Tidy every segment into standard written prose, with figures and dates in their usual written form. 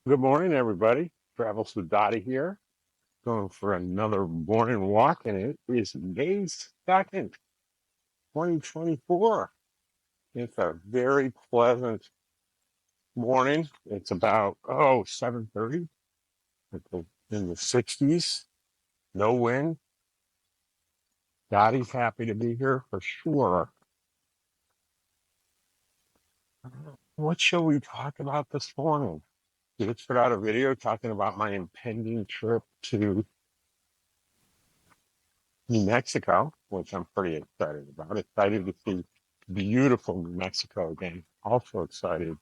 Good morning, everybody. Travels with Dottie here, going for another morning walk, and it is May 2nd, 2024. It's a very pleasant morning. It's about 7:30. It's in the 60s. No wind. Dottie's happy to be here for sure. What shall we talk about this morning? I just put out a video talking about my impending trip to New Mexico, which I'm pretty excited about. Excited to see beautiful New Mexico again. Also excited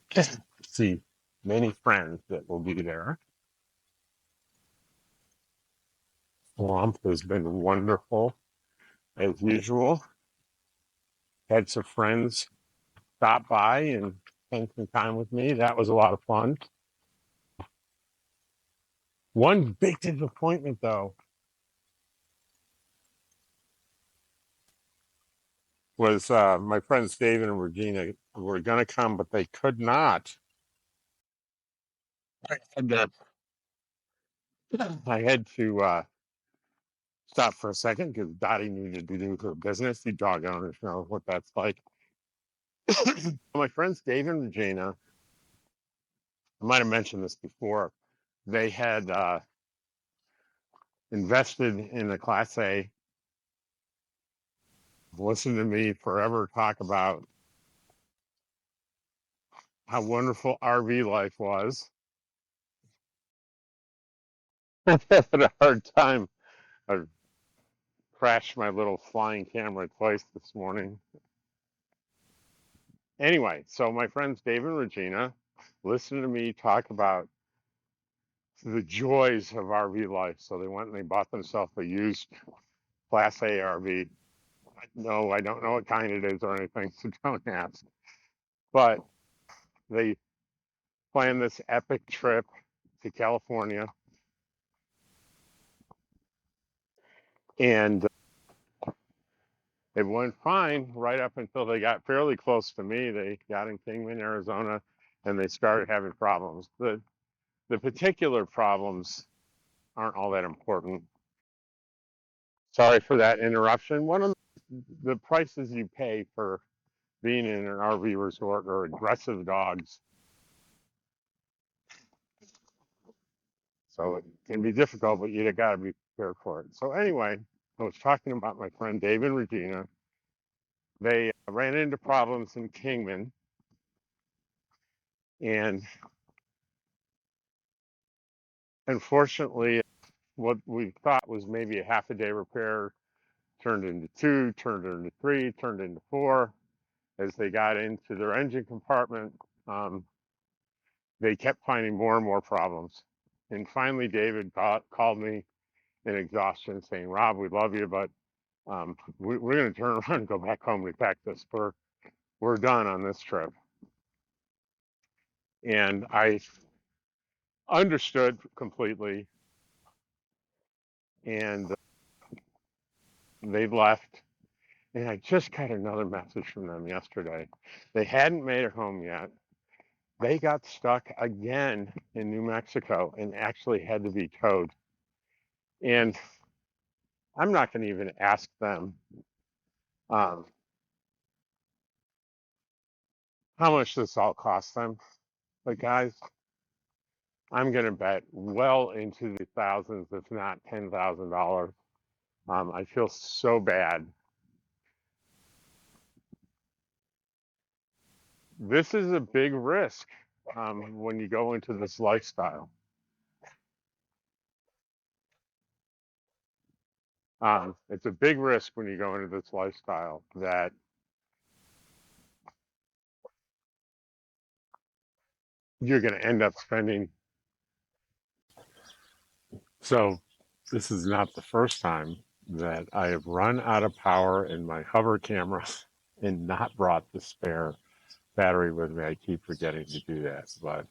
to see many friends that will be there. Pahrump has been wonderful as usual. Had some friends stop by and spend some time with me. That was a lot of fun. One big disappointment, though, was my friends David and Regina were going to come, but they could not. I had to stop for a second because Dottie needed to do her business. You dog owners know what that's like. My friends Dave and Regina, I might have mentioned this before, they had invested in a Class A. Listened to me forever talk about how wonderful RV life was. I had a hard time. I crashed my little flying camera twice this morning. Anyway, so my friends Dave and Regina listened to me talk about the joys of RV life. So they went and they bought themselves a used Class A RV. No, I don't know what kind it is or anything, so don't ask. But they planned this epic trip to California, and it went fine right up until they got fairly close to me. They got in Kingman, Arizona, and they started having problems. The particular problems aren't all that important. Sorry for that interruption. One of the prices you pay for being in an RV resort are aggressive dogs. So it can be difficult, but you got to be prepared for it. So anyway, I was talking about my friend Dave and Regina. They ran into problems in Kingman, and unfortunately, what we thought was maybe a half a day repair turned into two, turned into three, turned into four. As they got into their engine compartment, um, they kept finding more and more problems. And finally, David called me in exhaustion saying, Rob, we love you, but we're going to turn around and go back home to Texas. We're done on this trip. And I understood completely. And they left. And I just got another message from them yesterday. They hadn't made it home yet. They got stuck again in New Mexico and actually had to be towed. And I'm not going to even ask them um, how much this all cost them. But guys, I'm going to bet well into the thousands, if not $10,000. I feel so bad. This is a big risk when you go into this lifestyle. It's a big risk when you go into this lifestyle that you're going to end up spending. So, this is not the first time that I have run out of power in my hover camera and not brought the spare battery with me. I keep forgetting to do that. But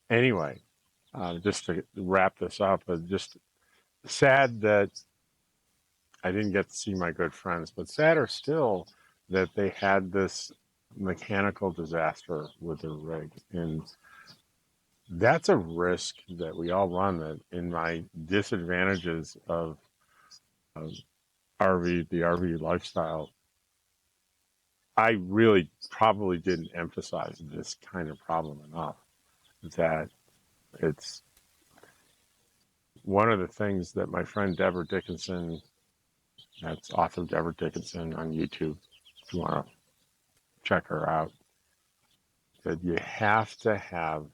anyway, just to wrap this up, just sad that I didn't get to see my good friends, but sadder still that they had this mechanical disaster with their rig. And that's a risk that we all run. That in my disadvantages of the RV lifestyle, I really probably didn't emphasize this kind of problem enough. That it's one of the things that my friend Deborah Dickinson, that's author Deborah Dickinson on YouTube, if you want to check her out, that you have to have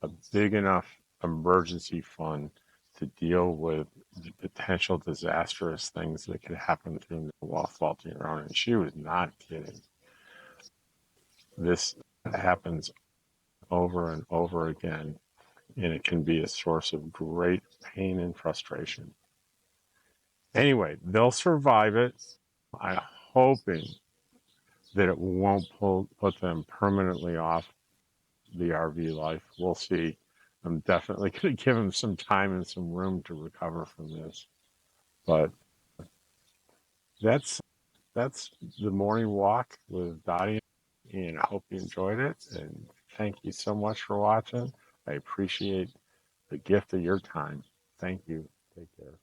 a big enough emergency fund to deal with the potential disastrous things that could happen during the while faulting around. And she was not kidding. This happens over and over again, and it can be a source of great pain and frustration. Anyway, they'll survive it. I'm hoping that it won't put them permanently off the RV life. We'll see. I'm definitely going to give them some time and some room to recover from this. But that's the morning walk with Dottie, and I hope you enjoyed it. And thank you so much for watching. I appreciate the gift of your time. Thank you. Take care.